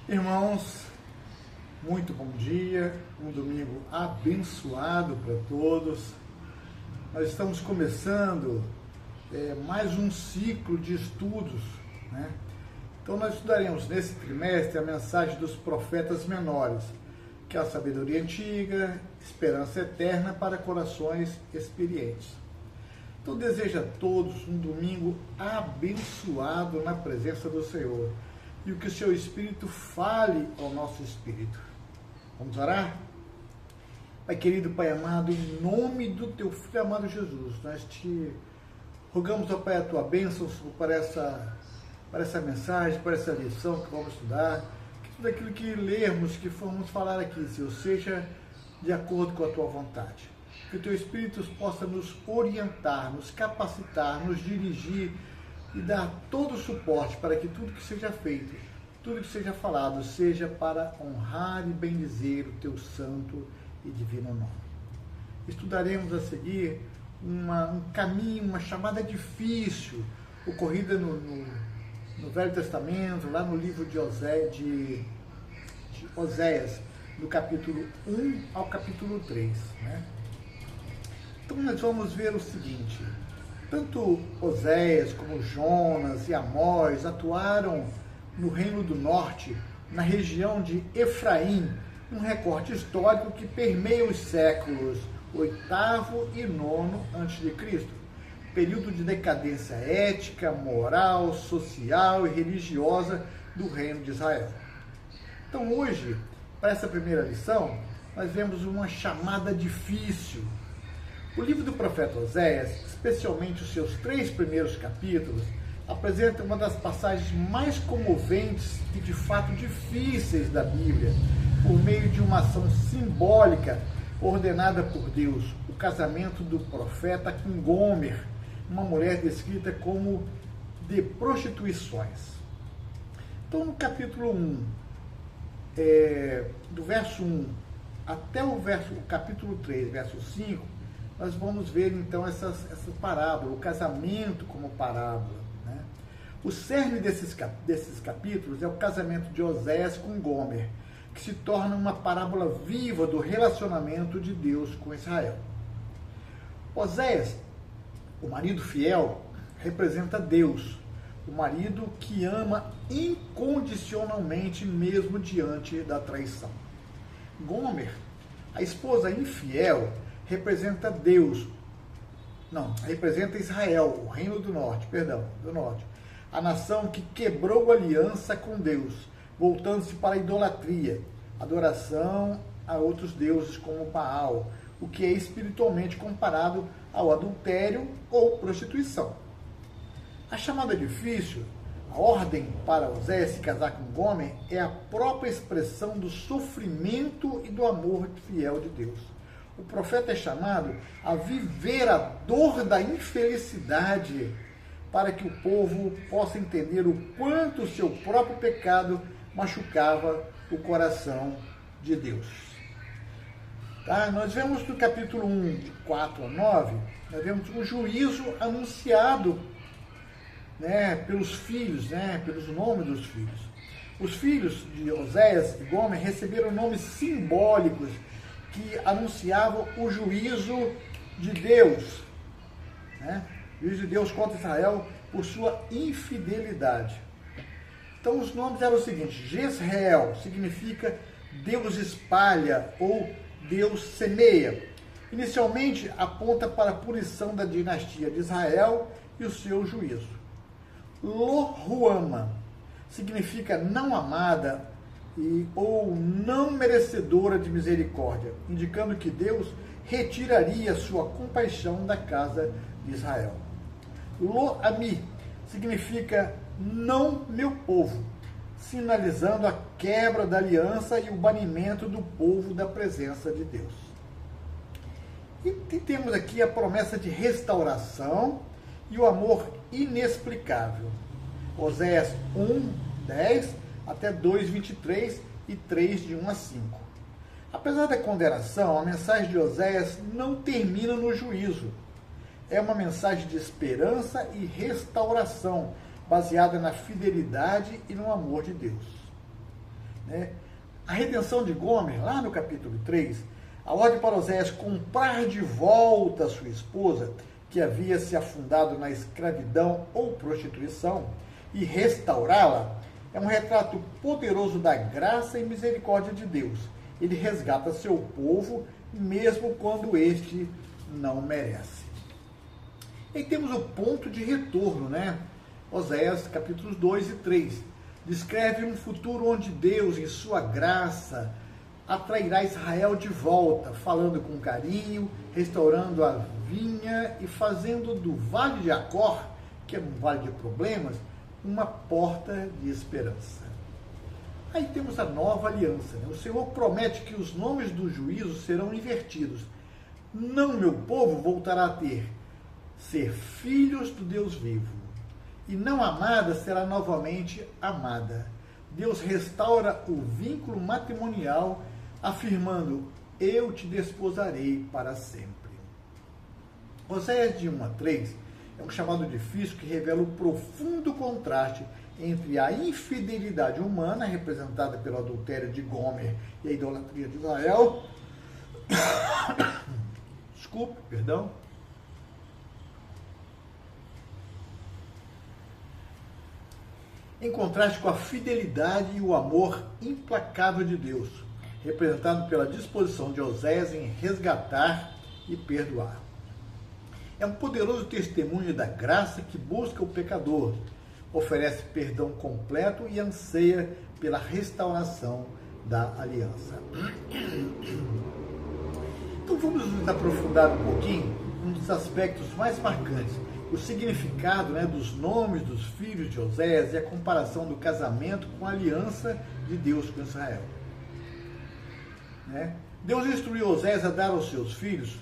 Irmãos, muito bom dia, um domingo abençoado para todos. Nós estamos começando mais um ciclo de estudos, né? Então nós estudaremos nesse trimestre a mensagem dos profetas menores, que é a sabedoria antiga, esperança eterna para corações experientes. Então desejo a todos um domingo abençoado na presença do Senhor. E o que o seu Espírito fale ao nosso Espírito. Vamos orar? Pai querido, Pai amado, em nome do Teu Filho amado Jesus, nós te rogamos, ó Pai, a Tua bênção para essa mensagem, para essa lição que vamos estudar, que tudo aquilo que lermos, que formos falar aqui, Senhor, seja de acordo com a Tua vontade. Que o Teu Espírito possa nos orientar, nos capacitar, nos dirigir, e dar todo o suporte para que tudo que seja feito, tudo que seja falado, seja para honrar e bendizer o Teu santo e divino nome. Estudaremos a seguir um caminho, uma chamada difícil, ocorrida no Velho Testamento, lá no livro de Oséias, do capítulo 1 ao capítulo 3. Né? Então nós vamos ver o seguinte: tanto Oséias como Jonas e Amós atuaram no Reino do Norte, na região de Efraim, um recorte histórico que permeia os séculos VIII e IX a.C., período de decadência ética, moral, social e religiosa do Reino de Israel. Então hoje, para essa primeira lição, nós vemos uma chamada difícil. O livro do profeta Oséias, especialmente os seus 3 primeiros capítulos, apresenta uma das passagens mais comoventes e de fato difíceis da Bíblia, por meio de uma ação simbólica ordenada por Deus, o casamento do profeta com Gomer, uma mulher descrita como de prostituições. Então, no capítulo 1, do verso 1 até o capítulo 3, verso 5, nós vamos ver então essa parábola, o casamento como parábola. Né? O cerne desses capítulos é o casamento de Oséias com Gomer, que se torna uma parábola viva do relacionamento de Deus com Israel. Oséias, o marido fiel, representa Deus, o marido que ama incondicionalmente mesmo diante da traição. Gomer, a esposa infiel, representa Israel, o reino do norte, a nação que quebrou a aliança com Deus, voltando-se para a idolatria, adoração a outros deuses como Baal, o que é espiritualmente comparado ao adultério ou prostituição. A chamada difícil, a ordem para Oséias se casar com Gomer, é a própria expressão do sofrimento e do amor fiel de Deus. O profeta é chamado a viver a dor da infelicidade para que o povo possa entender o quanto o seu próprio pecado machucava o coração de Deus. Tá? Nós vemos no capítulo 1, de 4 a 9, nós vemos um juízo anunciado, né, pelos filhos, né, pelos nomes dos filhos. Os filhos de Oséias e Gomer receberam nomes simbólicos que anunciavam o juízo de Deus, né? O juízo de Deus contra Israel por sua infidelidade. Então os nomes eram os seguintes: Jezreel significa Deus espalha ou Deus semeia. Inicialmente aponta para a punição da dinastia de Israel e o seu juízo. Lo-Ruama significa não amada ou não merecedora de misericórdia, indicando que Deus retiraria sua compaixão da casa de Israel. Lo-Ami significa não meu povo, sinalizando a quebra da aliança e o banimento do povo da presença de Deus. E temos aqui a promessa de restauração e o amor inexplicável. Oséias 1, 10 até 2:23 e 3, de 1 a 5. Apesar da condenação, a mensagem de Oséias não termina no juízo. É uma mensagem de esperança e restauração, baseada na fidelidade e no amor de Deus. né? A redenção de Gomer, lá no capítulo 3, a ordem para Oséias comprar de volta a sua esposa, que havia se afundado na escravidão ou prostituição, e restaurá-la, é um retrato poderoso da graça e misericórdia de Deus. Ele resgata seu povo, mesmo quando este não merece. E temos o ponto de retorno, né? Oséias, capítulos 2 e 3. Descreve um futuro onde Deus, em sua graça, atrairá Israel de volta, falando com carinho, restaurando a vinha e fazendo do Vale de Acor, que é um vale de problemas, uma porta de esperança. Aí temos a nova aliança, né? O Senhor promete que os nomes dos juízos serão invertidos. Não meu povo voltará a ser filhos do Deus vivo, e não amada será novamente amada. Deus restaura o vínculo matrimonial, afirmando: eu te desposarei para sempre. Oséias de 1 a 3 é um chamado difícil que revela o profundo contraste entre a infidelidade humana, representada pelo adultério de Gomer, e a idolatria de Israel. Desculpe, perdão. Em contraste com a fidelidade e o amor implacável de Deus, representado pela disposição de Oséias em resgatar e perdoar. É um poderoso testemunho da graça que busca o pecador, oferece perdão completo e anseia pela restauração da aliança. Então vamos nos aprofundar um pouquinho um dos aspectos mais marcantes, o significado, né, dos nomes dos filhos de Oséias e a comparação do casamento com a aliança de Deus com Israel. Né? Deus instruiu Oséias a dar aos seus filhos,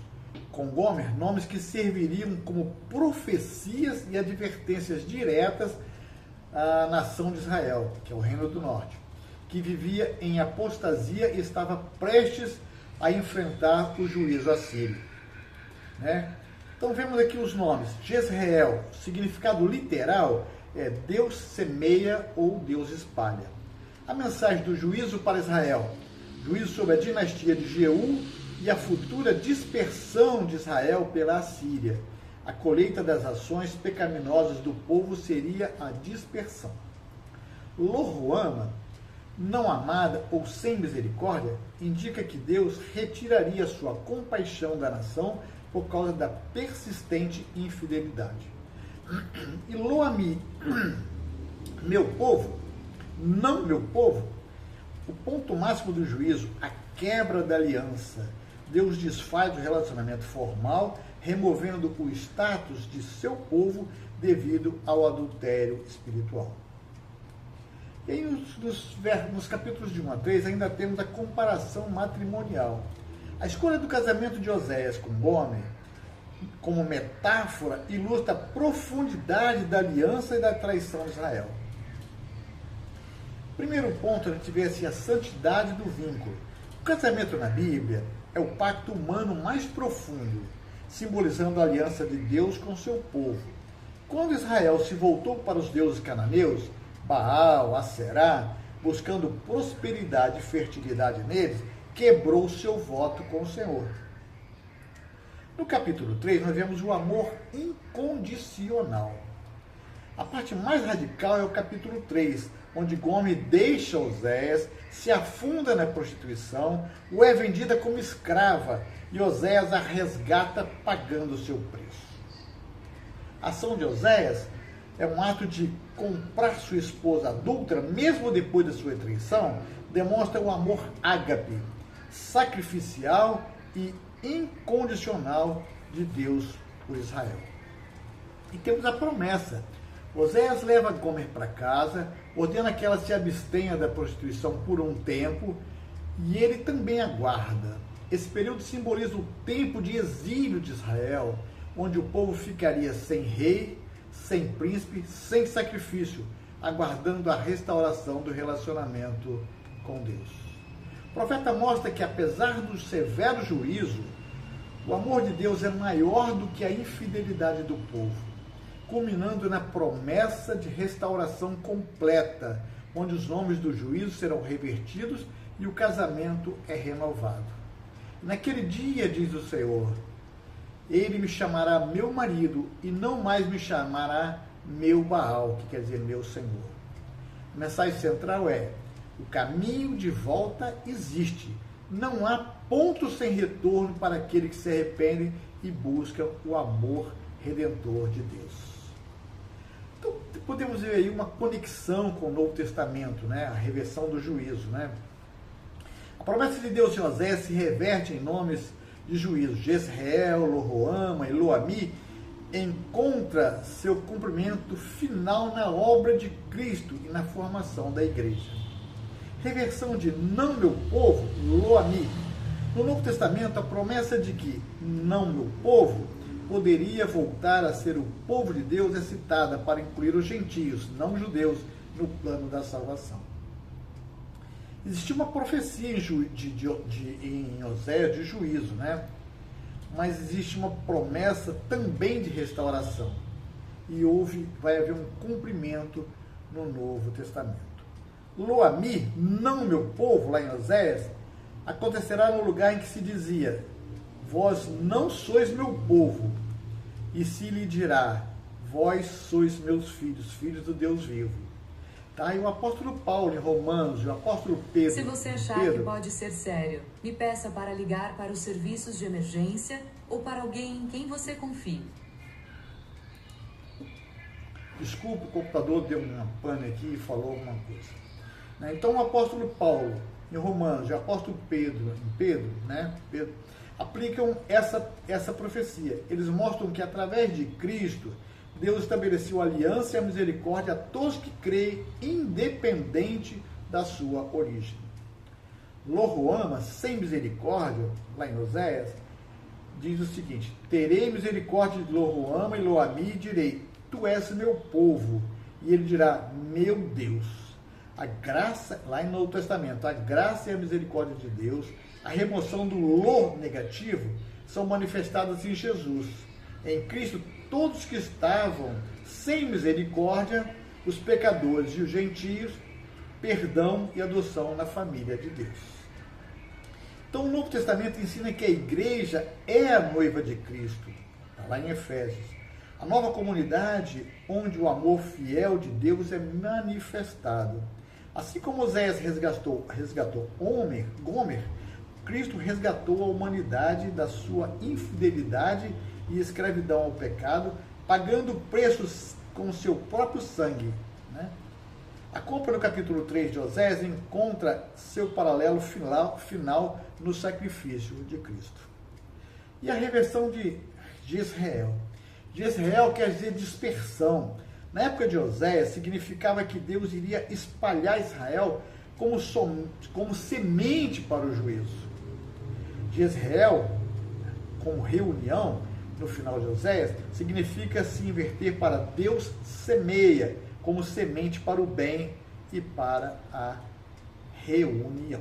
com Gomer, nomes que serviriam como profecias e advertências diretas à nação de Israel, que é o Reino do Norte, que vivia em apostasia e estava prestes a enfrentar o juízo assírio. Né? Então vemos aqui os nomes. Jezreel, significado literal é Deus semeia ou Deus espalha. A mensagem do juízo para Israel, juízo sobre a dinastia de Jeú e a futura dispersão de Israel pela Assíria. A colheita das ações pecaminosas do povo seria a dispersão. Lo-Ruama, não amada ou sem misericórdia, indica que Deus retiraria sua compaixão da nação por causa da persistente infidelidade. E Lo-Ami, meu povo, não meu povo, o ponto máximo do juízo, a quebra da aliança. Deus desfaz o relacionamento formal, removendo o status de seu povo devido ao adultério espiritual. E aí, nos capítulos de 1 a 3, ainda temos a comparação matrimonial. A escolha do casamento de Oséias com Gomer, como metáfora, ilustra a profundidade da aliança e da traição de Israel. Primeiro ponto, a gente vê assim, a santidade do vínculo. O casamento na Bíblia é o pacto humano mais profundo, simbolizando a aliança de Deus com seu povo. Quando Israel se voltou para os deuses cananeus, Baal, Aserá, buscando prosperidade e fertilidade neles, quebrou seu voto com o Senhor. No capítulo 3, nós vemos o amor incondicional. A parte mais radical é o capítulo 3, onde Gomer deixa Oséias, se afunda na prostituição, o é vendida como escrava e Oséias a resgata pagando o seu preço. A ação de Oséias é um ato de comprar sua esposa adúltera, mesmo depois da sua traição, demonstra o amor ágape, sacrificial e incondicional de Deus por Israel. E temos a promessa. Oséias leva Gomer para casa, ordena que ela se abstenha da prostituição por um tempo, e ele também aguarda. Esse período simboliza o tempo de exílio de Israel, onde o povo ficaria sem rei, sem príncipe, sem sacrifício, aguardando a restauração do relacionamento com Deus. O profeta mostra que, apesar do severo juízo, o amor de Deus é maior do que a infidelidade do povo, culminando na promessa de restauração completa, onde os nomes do juízo serão revertidos e o casamento é renovado. Naquele dia, diz o Senhor, ele me chamará meu marido e não mais me chamará meu Baal, que quer dizer meu Senhor. A mensagem central é: o caminho de volta existe. Não há ponto sem retorno para aquele que se arrepende e busca o amor redentor de Deus. Então, podemos ver aí uma conexão com o Novo Testamento, né? A reversão do juízo, né? A promessa de Deus em Osés se reverte em nomes de juízo. Jezreel, Lo-ruama e Lo-ami encontra seu cumprimento final na obra de Cristo e na formação da igreja. Reversão de não meu povo, Lo-ami. No Novo Testamento, a promessa de que não meu povo poderia voltar a ser o povo de Deus é citada para incluir os gentios, não judeus, no plano da salvação. Existia uma profecia em Osés de juízo, né? Mas existe uma promessa também de restauração. E vai haver um cumprimento no Novo Testamento. Lo-ami, não meu povo, lá em Osés, acontecerá no lugar em que se dizia: vós não sois meu povo, e se lhe dirá: vós sois meus filhos, filhos do Deus vivo. Tá? E o apóstolo Paulo, em Romanos, e o apóstolo Pedro... Se você achar que pode ser sério, me peça para ligar para os serviços de emergência ou para alguém em quem você confie. Desculpa, o computador deu uma pane aqui e falou alguma coisa. Então, o apóstolo Paulo, em Romanos, e o apóstolo Pedro, aplicam essa profecia. Eles mostram que, através de Cristo, Deus estabeleceu aliança e a misericórdia a todos que creem, independente da sua origem. Lo-ruama, sem misericórdia, lá em Oséias, diz o seguinte: terei misericórdia de Lo-ruama e Lo-ami e direi: tu és meu povo. E ele dirá: meu Deus. A graça, lá no Novo Testamento, a graça e a misericórdia de Deus, a remoção do lo negativo, são manifestadas em Jesus. Em Cristo, todos que estavam sem misericórdia, os pecadores e os gentios, perdão e adoção na família de Deus. Então, o Novo Testamento ensina que a igreja é a noiva de Cristo, está lá em Efésios. A nova comunidade onde o amor fiel de Deus é manifestado. Assim como Oséias resgatou Gomer, Cristo resgatou a humanidade da sua infidelidade e escravidão ao pecado, pagando preços com seu próprio sangue. Né? A compra no capítulo 3 de Oséias encontra seu paralelo final no sacrifício de Cristo. E a reversão de Jezreel. Jezreel quer dizer dispersão. Na época de Oséias, significava que Deus iria espalhar Israel como semente para o juízo. Jezreel, como reunião, no final de Oséias, significa se inverter para Deus semeia, como semente para o bem e para a reunião.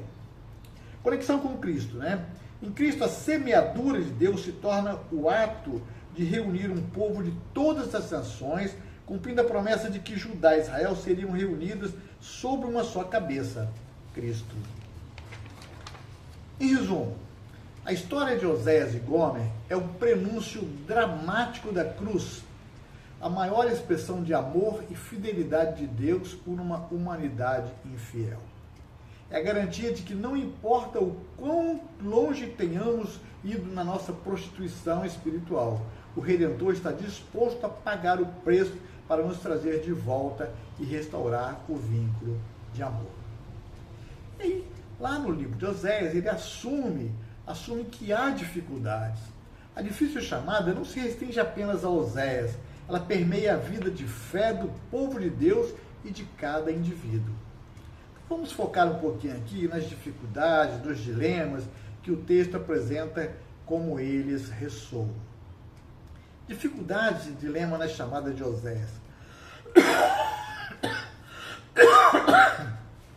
Conexão com Cristo, né? Em Cristo, a semeadura de Deus se torna o ato de reunir um povo de todas as nações, cumprindo a promessa de que Judá e Israel seriam reunidos sobre uma só cabeça, Cristo. Em resumo, a história de Oséias e Gomer é o prenúncio dramático da cruz, a maior expressão de amor e fidelidade de Deus por uma humanidade infiel. É a garantia de que não importa o quão longe tenhamos ido na nossa prostituição espiritual, o Redentor está disposto a pagar o preço para nos trazer de volta e restaurar o vínculo de amor. E aí, lá no livro de Oséias, ele assume que há dificuldades. A difícil chamada não se restringe apenas a Oséias, ela permeia a vida de fé do povo de Deus e de cada indivíduo. Vamos focar um pouquinho aqui nas dificuldades, nos dilemas que o texto apresenta, como eles ressoam. Dificuldades e dilema na chamada de Oséias.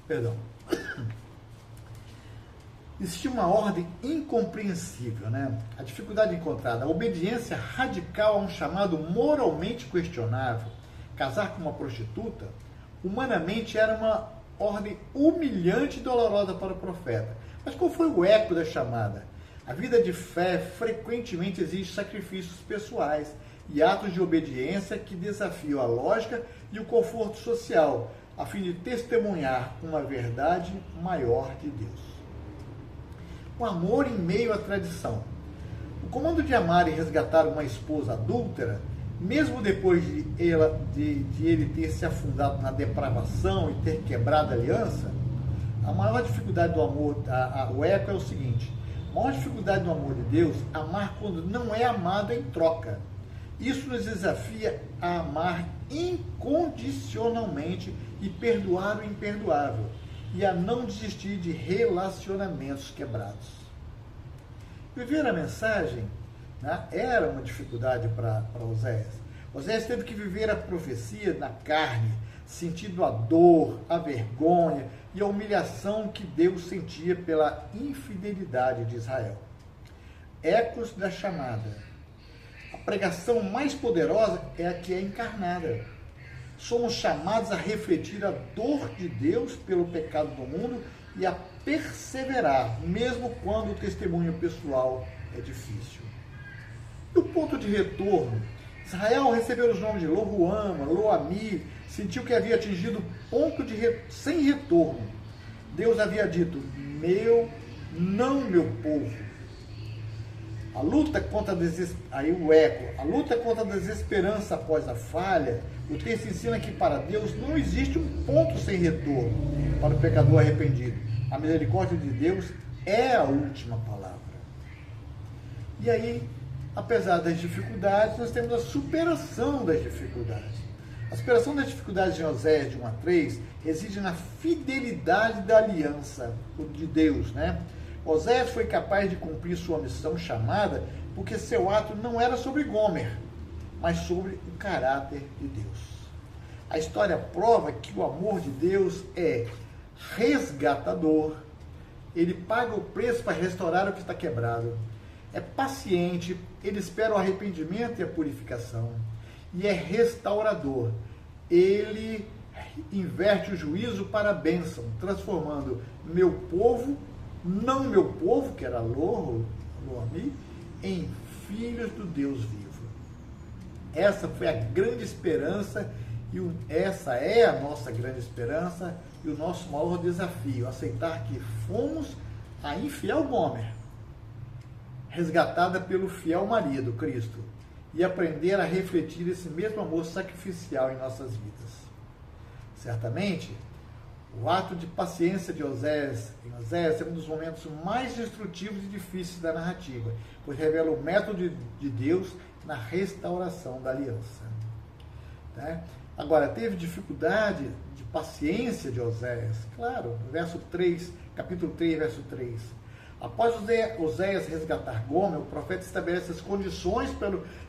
Perdão. Existe uma ordem incompreensível, né? A dificuldade encontrada, a obediência radical a um chamado moralmente questionável. Casar com uma prostituta, humanamente era uma ordem humilhante e dolorosa para o profeta. Mas qual foi o eco da chamada? A vida de fé frequentemente exige sacrifícios pessoais e atos de obediência que desafiam a lógica e o conforto social, a fim de testemunhar uma verdade maior de Deus. O amor em meio à tradição. O comando de amar e resgatar uma esposa adúltera, mesmo depois de ele ter se afundado na depravação e ter quebrado a aliança, a maior dificuldade do amor, o eco é o seguinte: a maior dificuldade do amor de Deus, amar quando não é amado em troca. Isso nos desafia a amar incondicionalmente e perdoar o imperdoável, e a não desistir de relacionamentos quebrados. Viver a mensagem, né, era uma dificuldade para Oséias. Oséias teve que viver a profecia na carne, sentindo a dor, a vergonha e a humilhação que Deus sentia pela infidelidade de Israel. Ecos da chamada. A pregação mais poderosa é a que é encarnada. Somos chamados a refletir a dor de Deus pelo pecado do mundo e a perseverar, mesmo quando o testemunho pessoal é difícil. E o ponto de retorno? Israel recebeu os nomes de Loruama, Loami, sentiu que havia atingido ponto sem retorno. Deus havia dito: não meu povo. A luta contra a luta contra a desesperança após a falha, o texto ensina que para Deus não existe um ponto sem retorno para o pecador arrependido. A misericórdia de Deus é a última palavra. E aí, apesar das dificuldades, nós temos a superação das dificuldades. A superação das dificuldades de Oséias, de 1 a 3, reside na fidelidade da aliança de Deus, né? Oséias foi capaz de cumprir sua missão chamada porque seu ato não era sobre Gomer, mas sobre o caráter de Deus. A história prova que o amor de Deus é resgatador, ele paga o preço para restaurar o que está quebrado, é paciente, ele espera o arrependimento e a purificação, e é restaurador, ele inverte o juízo para a bênção, transformando meu povo, não meu povo, que era Loami, em filhos do Deus vivo. Essa foi a grande esperança, e essa é a nossa grande esperança e o nosso maior desafio, aceitar que fomos a infiel Gomer, resgatada pelo fiel marido, Cristo, e aprender a refletir esse mesmo amor sacrificial em nossas vidas. Certamente, o ato de paciência de Oséias é um dos momentos mais destrutivos e difíceis da narrativa, pois revela o método de Deus na restauração da aliança. Né? Agora, teve dificuldade de paciência de Oséias? Claro, verso 3, capítulo 3, verso 3. Após Oséias resgatar Gomer, o profeta estabelece as condições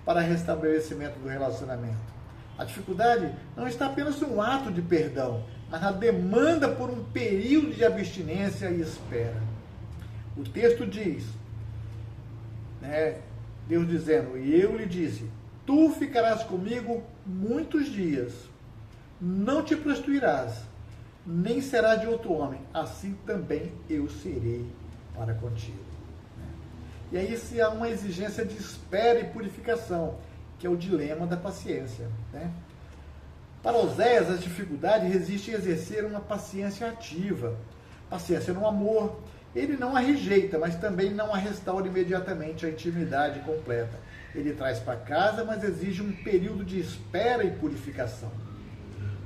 para restabelecimento do relacionamento. A dificuldade não está apenas no ato de perdão, mas na demanda por um período de abstinência e espera. O texto diz, né, Deus dizendo: e eu lhe disse, tu ficarás comigo muitos dias, não te prostituirás, nem serás de outro homem, assim também eu serei para contigo. E aí se há uma exigência de espera e purificação, que é o dilema da paciência. Né? Para Oséias, as dificuldades resistem em exercer uma paciência ativa, paciência no amor. Ele não a rejeita, mas também não a restaura imediatamente a intimidade completa. Ele traz para casa, mas exige um período de espera e purificação.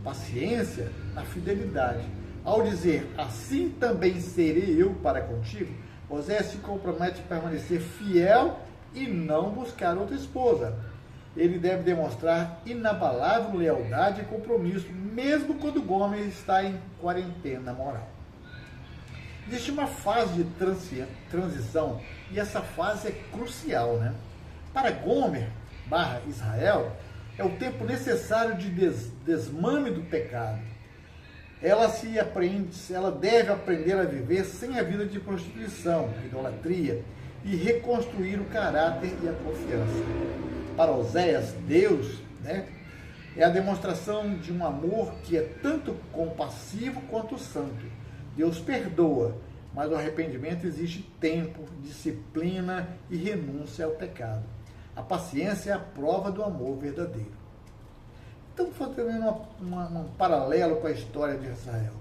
Paciência na fidelidade. Ao dizer, assim também serei eu para contigo, Oséias se compromete a permanecer fiel e não buscar outra esposa. Ele deve demonstrar inabalável lealdade e compromisso, mesmo quando Gomer está em quarentena moral. Existe uma fase de transição, e essa fase é crucial, né? Para Gomer, Israel, é o tempo necessário de desmame do pecado. Ela deve aprender a viver sem a vida de prostituição, idolatria, e reconstruir o caráter e a confiança. Para Oséias, Deus, né, É a demonstração de um amor que é tanto compassivo quanto santo. Deus perdoa, mas o arrependimento exige tempo, disciplina e renúncia ao pecado. A paciência é a prova do amor verdadeiro. Então, fazendo um paralelo com a história de Israel.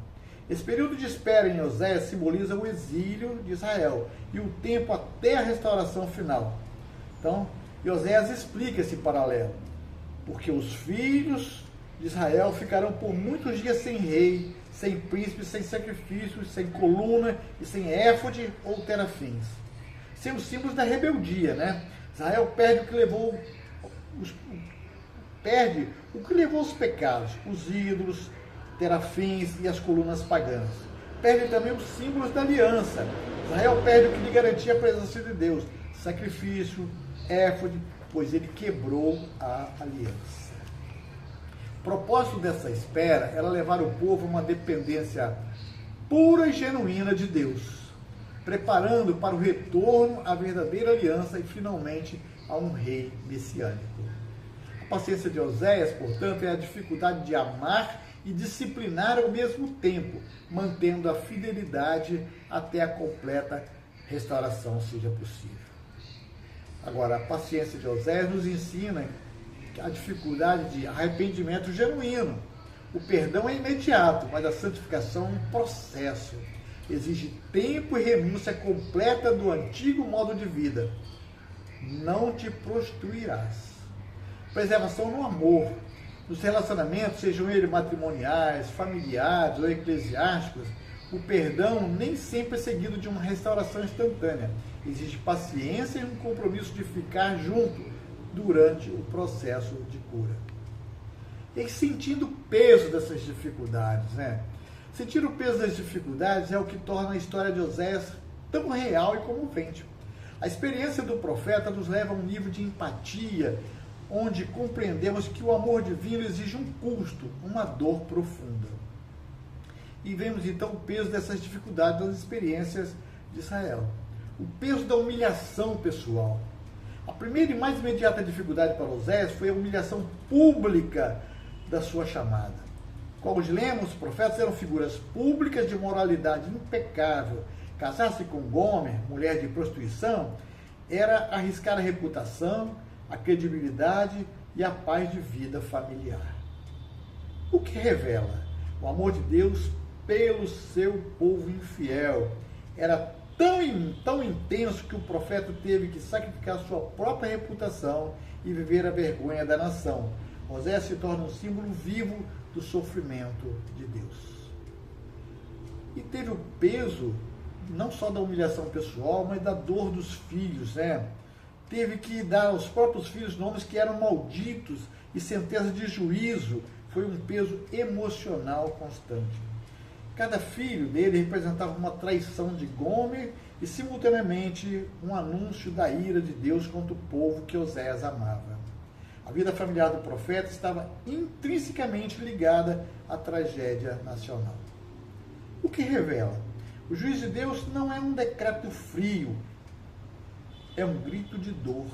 Esse período de espera em Oséias simboliza o exílio de Israel e o tempo até a restauração final. Então, Oséias explica esse paralelo, porque os filhos de Israel ficarão por muitos dias sem rei, sem príncipe, sem sacrifícios, sem coluna e sem éfode ou terafins. Sem os símbolos da rebeldia, né? Israel perde o que levou os pecados, os ídolos, terafins e as colunas pagãs. Perde também os símbolos da aliança. Israel perde o que lhe garantia a presença de Deus, sacrifício, éfode, pois ele quebrou a aliança. O propósito dessa espera era levar o povo a uma dependência pura e genuína de Deus, preparando para o retorno à verdadeira aliança e finalmente a um rei messiânico. A paciência de Oséias, portanto, é a dificuldade de amar e disciplinar ao mesmo tempo, mantendo a fidelidade até a completa restauração seja possível. Agora, a paciência de Oséias nos ensina a dificuldade de arrependimento genuíno. O perdão é imediato, mas a santificação é um processo. Exige tempo e renúncia completa do antigo modo de vida. Não te prostituirás. Preservação no amor. Nos relacionamentos, sejam eles matrimoniais, familiares ou eclesiásticos, o perdão nem sempre é seguido de uma restauração instantânea. Exige paciência e um compromisso de ficar junto durante o processo de cura. E sentindo o peso dessas dificuldades, né? Sentir o peso das dificuldades é o que torna a história de Oséias tão real e comovente. A experiência do profeta nos leva a um nível de empatia, onde compreendemos que o amor divino exige um custo, uma dor profunda. E vemos então o peso dessas dificuldades das experiências de Israel. O peso da humilhação pessoal. A primeira e mais imediata dificuldade para Oséias foi a humilhação pública da sua chamada. Como lemos, os profetas eram figuras públicas de moralidade impecável. Casar-se com Gomer, mulher de prostituição, era arriscar a reputação, a credibilidade e a paz de vida familiar. O que revela? O amor de Deus pelo seu povo infiel. Era tão intenso que o profeta teve que sacrificar sua própria reputação e viver a vergonha da nação. Oséias se torna um símbolo vivo do sofrimento de Deus. E teve o peso não só da humilhação pessoal, mas da dor dos filhos, né? Teve que dar aos próprios filhos nomes que eram malditos e sentença de juízo. Foi um peso emocional constante. Cada filho dele representava uma traição de Gomer e, simultaneamente, um anúncio da ira de Deus contra o povo que Oséias amava. A vida familiar do profeta estava intrinsecamente ligada à tragédia nacional. O que revela? O juízo de Deus não é um decreto frio, é um grito de dor.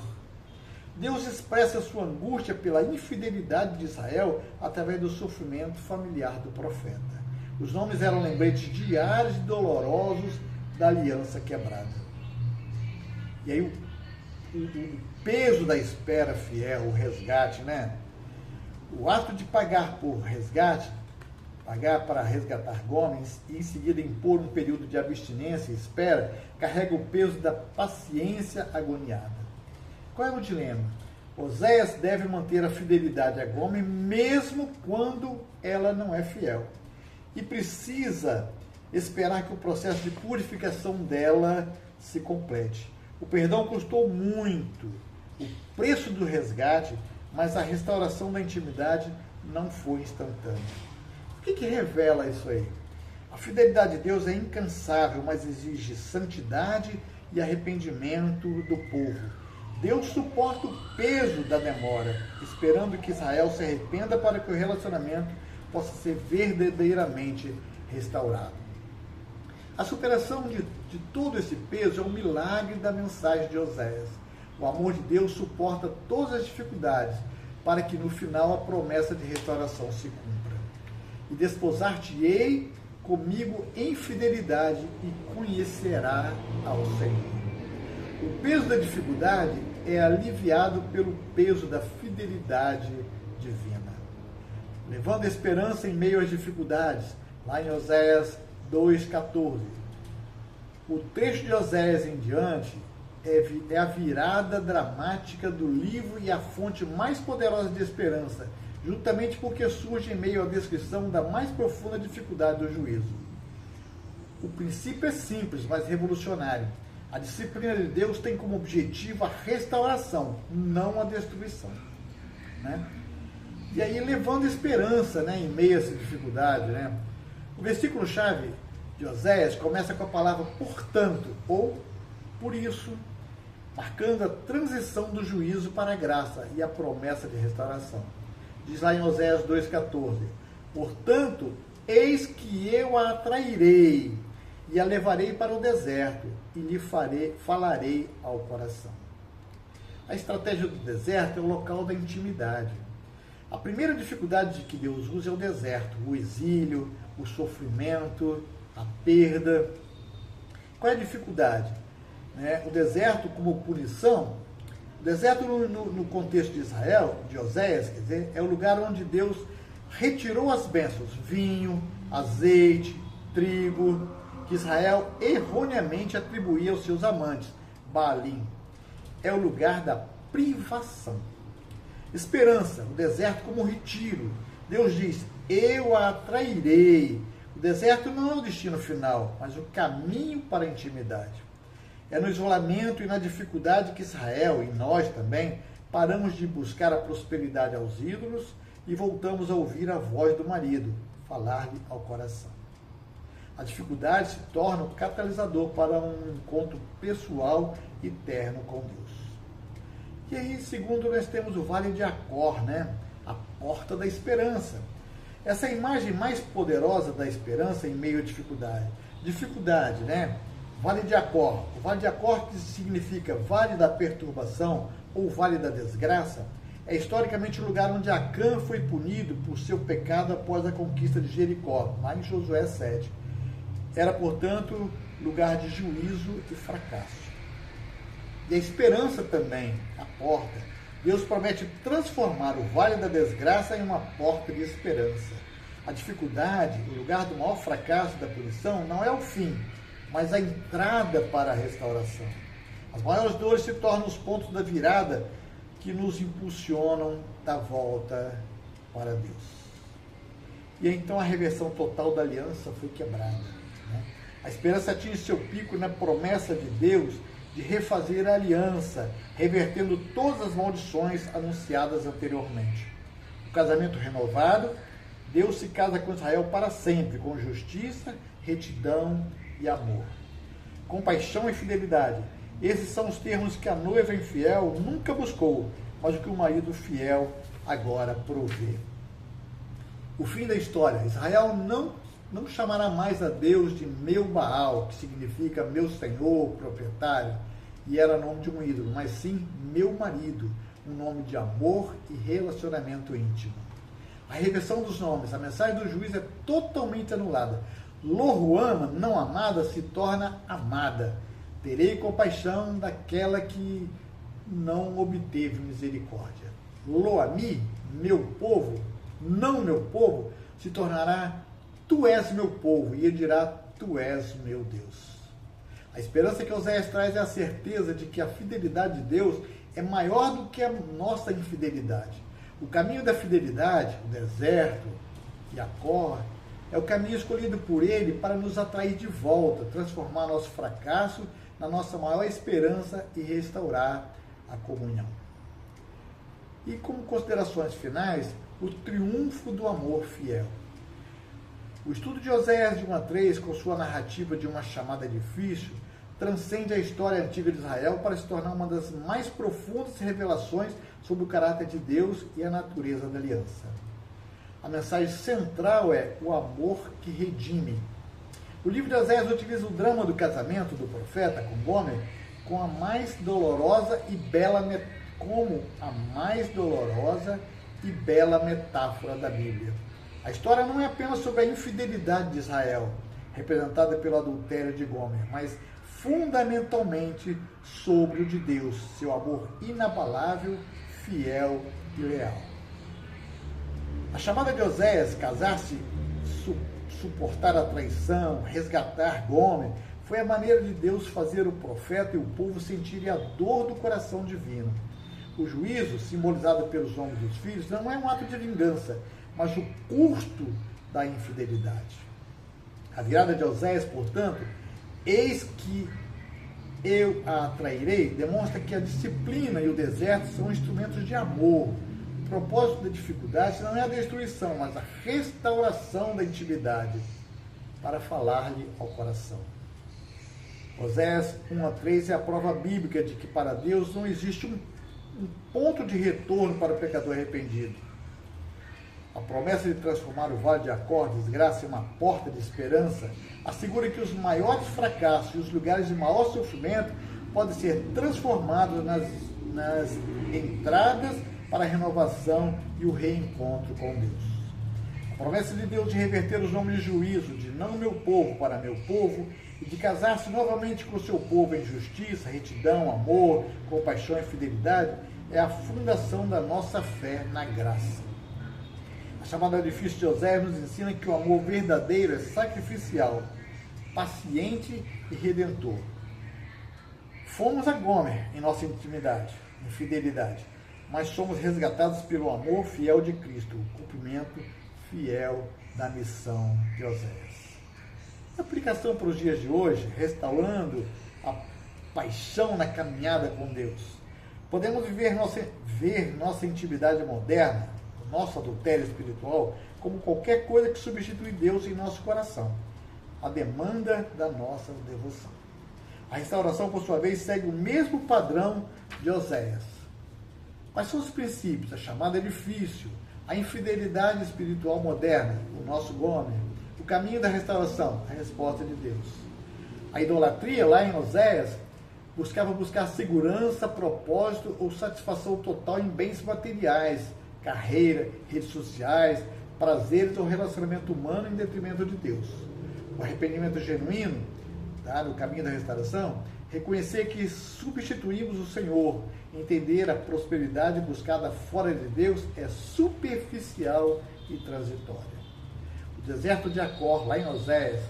Deus expressa sua angústia pela infidelidade de Israel através do sofrimento familiar do profeta. Os nomes eram lembretes diários e dolorosos da aliança quebrada. E aí o peso da espera fiel, o resgate, né? O ato de pagar por resgate, pagar para resgatar Gomes e em seguida impor um período de abstinência e espera, carrega o peso da paciência agoniada. Qual é o dilema? Oséias deve manter a fidelidade a Gomes mesmo quando ela não é fiel. E precisa esperar que o processo de purificação dela se complete. O perdão custou muito, o preço do resgate, mas a restauração da intimidade não foi instantânea. O que revela isso aí? A fidelidade de Deus é incansável, mas exige santidade e arrependimento do povo. Deus suporta o peso da demora, esperando que Israel se arrependa para que o relacionamento possa ser verdadeiramente restaurado. A superação de todo esse peso é um milagre da mensagem de Oséias. O amor de Deus suporta todas as dificuldades, para que no final a promessa de restauração se cumpra. E desposar-te-ei comigo em fidelidade e conhecerá ao Senhor. O peso da dificuldade é aliviado pelo peso da fidelidade divina. Levando a esperança em meio às dificuldades, lá em Oséias 2,14. O trecho de Oséias em diante é a virada dramática do livro e a fonte mais poderosa de esperança, juntamente porque surge em meio à descrição da mais profunda dificuldade do juízo. O princípio é simples, mas revolucionário. A disciplina de Deus tem como objetivo a restauração, não a destruição. Né? E aí, levando esperança, né, em meio a essa dificuldade. Né? O versículo-chave de Oséias começa com a palavra portanto, ou por isso, marcando a transição do juízo para a graça e a promessa de restauração. Diz lá em Oséias 2,14: portanto, eis que eu a atrairei e a levarei para o deserto e lhe falarei ao coração. A estratégia do deserto é o local da intimidade. A primeira dificuldade que Deus usa é o deserto, o exílio, o sofrimento, a perda. Qual é a dificuldade? O deserto como punição. O deserto no contexto de Israel, de Oséias, quer dizer, é o lugar onde Deus retirou as bênçãos, vinho, azeite, trigo, que Israel erroneamente atribuía aos seus amantes, Baalim. É o lugar da privação. Esperança, o deserto como retiro. Deus diz, eu a atrairei. O deserto não é o destino final, mas o caminho para a intimidade. É no isolamento e na dificuldade que Israel, e nós também, paramos de buscar a prosperidade aos ídolos e voltamos a ouvir a voz do marido, falar-lhe ao coração. A dificuldade se torna o catalisador para um encontro pessoal e terno com Deus. E aí, segundo, nós temos o Vale de Acor, a porta da esperança. Essa é a imagem mais poderosa da esperança em meio à dificuldade. Dificuldade, Vale de Acor. O Vale de Acor, que significa Vale da Perturbação ou Vale da Desgraça, é historicamente o lugar onde Acã foi punido por seu pecado após a conquista de Jericó, lá em Josué 7. Era, portanto, lugar de juízo e fracasso. E a esperança também, a porta. Deus promete transformar o Vale da Desgraça em uma porta de esperança. A dificuldade, o lugar do maior fracasso da punição, não é o fim, mas a entrada para a restauração. As maiores dores se tornam os pontos da virada que nos impulsionam da volta para Deus. E então a reversão total da aliança foi quebrada. A esperança atinge seu pico na promessa de Deus de refazer a aliança, revertendo todas as maldições anunciadas anteriormente. O casamento renovado, Deus se casa com Israel para sempre, com justiça, retidão e amor. Compaixão e fidelidade. Esses são os termos que a noiva infiel nunca buscou, mas o que o marido fiel agora provê. O fim da história. Israel não chamará mais a Deus de meu Baal, que significa meu senhor, proprietário, e era nome de um ídolo, mas sim meu marido, um nome de amor e relacionamento íntimo. A reversão dos nomes, a mensagem do juiz é totalmente anulada. Loruama, não amada, se torna amada. Terei compaixão daquela que não obteve misericórdia. Loami, meu povo, não meu povo, se tornará tu és meu povo, e ele dirá, tu és meu Deus. A esperança que Oséias traz é a certeza de que a fidelidade de Deus é maior do que a nossa infidelidade. O caminho da fidelidade, o deserto e a Acor, é o caminho escolhido por ele para nos atrair de volta, transformar nosso fracasso na nossa maior esperança e restaurar a comunhão. E como considerações finais, o triunfo do amor fiel. O estudo de Oséias de 1 a 3, com sua narrativa de uma chamada difícil, transcende a história antiga de Israel para se tornar uma das mais profundas revelações sobre o caráter de Deus e a natureza da aliança. A mensagem central é o amor que redime. O livro de Oséias utiliza o drama do casamento do profeta com Gomer como a mais dolorosa e bela metáfora da Bíblia. A história não é apenas sobre a infidelidade de Israel, representada pelo adultério de Gomer, mas fundamentalmente sobre o de Deus, seu amor inabalável, fiel e leal. A chamada de Oséias, casar-se, suportar a traição, resgatar Gomer, foi a maneira de Deus fazer o profeta e o povo sentirem a dor do coração divino. O juízo, simbolizado pelos ombros dos filhos, não é um ato de vingança, mas o custo da infidelidade. A virada de Oséias, portanto, eis que eu a atrairei, demonstra que a disciplina e o deserto são instrumentos de amor. O propósito da dificuldade não é a destruição, mas a restauração da intimidade, para falar-lhe ao coração. Oséias 1-3 é a prova bíblica de que para Deus não existe um ponto de retorno para o pecador arrependido. A promessa de transformar o vale de Acor, desgraça, em uma porta de esperança, assegura que os maiores fracassos e os lugares de maior sofrimento podem ser transformados nas entradas para a renovação e o reencontro com Deus. A promessa de Deus de reverter os homens de juízo, de não meu povo para meu povo, e de casar-se novamente com o seu povo em justiça, retidão, amor, compaixão e fidelidade, é a fundação da nossa fé na graça. A chamada difícil de Oséias nos ensina que o amor verdadeiro é sacrificial, paciente e redentor. Fomos a Gomer em nossa intimidade, em fidelidade, mas somos resgatados pelo amor fiel de Cristo, o cumprimento fiel da missão de Oséias. A aplicação para os dias de hoje, restaurando a paixão na caminhada com Deus. Podemos ver nossa intimidade moderna, o nosso adultério espiritual, como qualquer coisa que substitui Deus em nosso coração. A demanda da nossa devoção. A restauração, por sua vez, segue o mesmo padrão de Oséias. Quais são os princípios? A chamada é difícil, a infidelidade espiritual moderna, o nosso Gomer, o caminho da restauração, a resposta de Deus. A idolatria, lá em Oséias, buscar segurança, propósito ou satisfação total em bens materiais, carreira, redes sociais, prazeres ou relacionamento humano em detrimento de Deus. O arrependimento genuíno, no caminho da restauração, reconhecer que substituímos o Senhor, entender a prosperidade buscada fora de Deus é superficial e transitória. O deserto de Acor, lá em Oséias,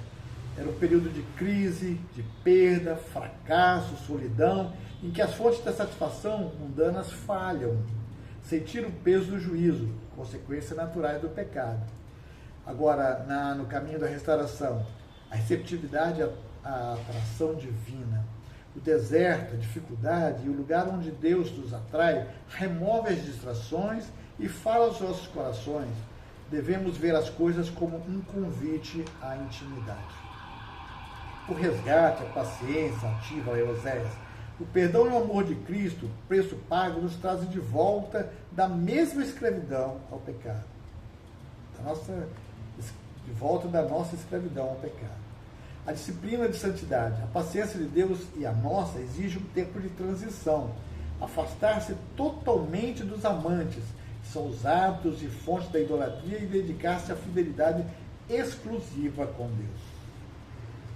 era um período de crise, de perda, fracasso, solidão, em que as fontes da satisfação mundanas falham, sentir o peso do juízo, consequências naturais do pecado. Agora, no caminho da restauração, a receptividade à atração divina. O deserto, a dificuldade e o lugar onde Deus nos atrai remove as distrações e fala aos nossos corações. Devemos ver as coisas como um convite à intimidade. O resgate, a paciência ativa em Oséias, o perdão e o amor de Cristo, preço pago, nos trazem de volta da mesma escravidão ao pecado. De volta da nossa escravidão ao pecado. A disciplina de santidade, a paciência de Deus e a nossa exige um tempo de transição. Afastar-se totalmente dos amantes, que são os hábitos e fontes da idolatria, e dedicar-se à fidelidade exclusiva com Deus.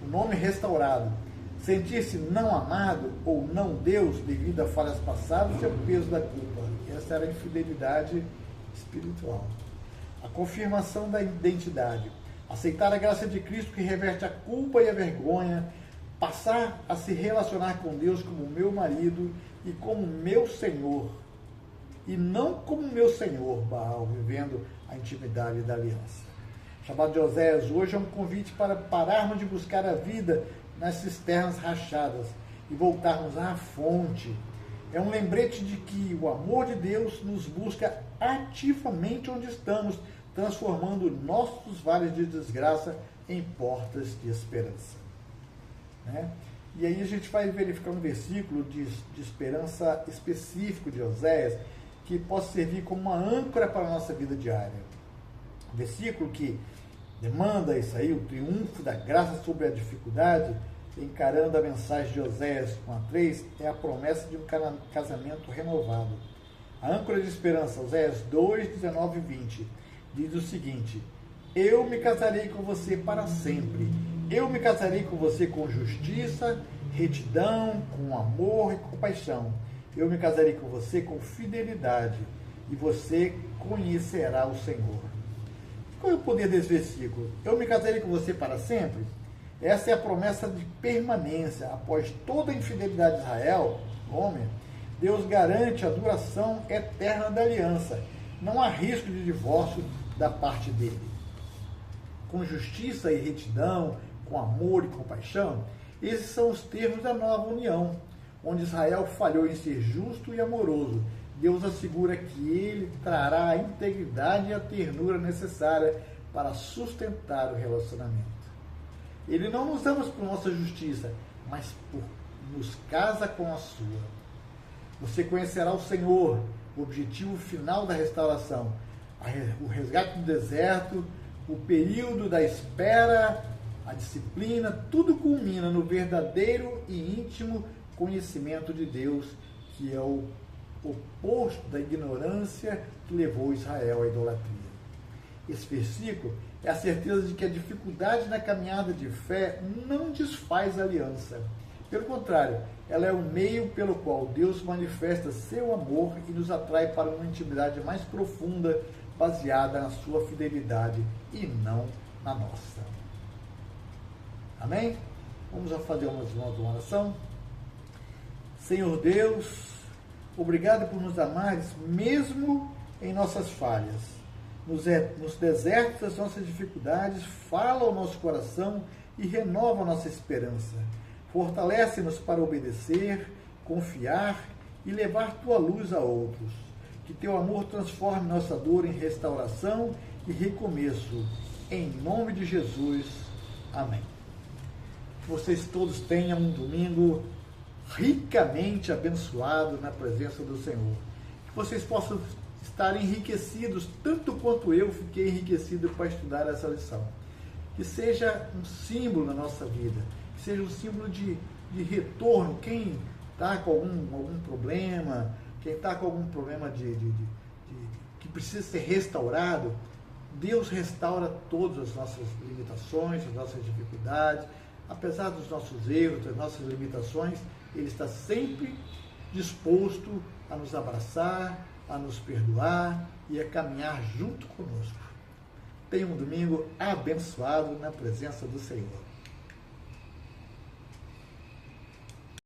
O nome restaurado, sentir-se não amado ou não Deus devido a falhas passadas é o peso da culpa. Essa era a infidelidade espiritual. A confirmação da identidade, aceitar a graça de Cristo que reverte a culpa e a vergonha, passar a se relacionar com Deus como meu marido e como meu Senhor, e não como meu Senhor, Baal, vivendo a intimidade da aliança. O chamado de Oséias hoje é um convite para pararmos de buscar a vida nas cisternas rachadas e voltarmos à fonte. É um lembrete de que o amor de Deus nos busca ativamente onde estamos, transformando nossos vales de desgraça em portas de esperança. E aí a gente vai verificar um versículo de esperança específico de Oséias, que possa servir como uma âncora para a nossa vida diária. O versículo que demanda isso aí, o triunfo da graça sobre a dificuldade, encarando a mensagem de Oséias 1:3, é a promessa de um casamento renovado. A âncora de esperança, Oséias 2, 19 e 20, diz o seguinte: eu me casarei com você para sempre. Eu me casarei com você com justiça, retidão, com amor e compaixão. Eu me casarei com você com fidelidade, e você conhecerá o Senhor. Qual é o poder desse versículo? Eu me casarei com você para sempre? Essa é a promessa de permanência. Após toda a infidelidade de Israel, homem, Deus garante a duração eterna da aliança. Não há risco de divórcio da parte dele. Com justiça e retidão, com amor e compaixão, esses são os termos da nova união, onde Israel falhou em ser justo e amoroso. Deus assegura que ele trará a integridade e a ternura necessária para sustentar o relacionamento. Ele não nos ama por nossa justiça, mas nos casa com a sua. Você conhecerá o Senhor, o objetivo final da restauração, o resgate do deserto, o período da espera, a disciplina, tudo culmina no verdadeiro e íntimo conhecimento de Deus, que é o oposto da ignorância que levou Israel à idolatria. Esse versículo é a certeza de que a dificuldade na caminhada de fé não desfaz a aliança. Pelo contrário, ela é o meio pelo qual Deus manifesta seu amor e nos atrai para uma intimidade mais profunda, baseada na sua fidelidade e não na nossa. Amém? Vamos fazer uma oração? Senhor Deus, obrigado por nos amares, mesmo em nossas falhas. Nos desertos das nossas dificuldades, fala ao nosso coração e renova a nossa esperança. Fortalece-nos para obedecer, confiar e levar tua luz a outros. Que teu amor transforme nossa dor em restauração e recomeço. Em nome de Jesus. Amém. Que vocês todos tenham um domingo ricamente abençoado na presença do Senhor. Que vocês possam estar enriquecidos, tanto quanto eu fiquei enriquecido para estudar essa lição. Que seja um símbolo na nossa vida, que seja um símbolo de retorno. Quem está com algum problema, quem está com algum problema que precisa ser restaurado, Deus restaura todas as nossas limitações, as nossas dificuldades, apesar dos nossos erros, das nossas limitações, Ele está sempre disposto a nos abraçar, a nos perdoar e a caminhar junto conosco. Tenha um domingo abençoado na presença do Senhor.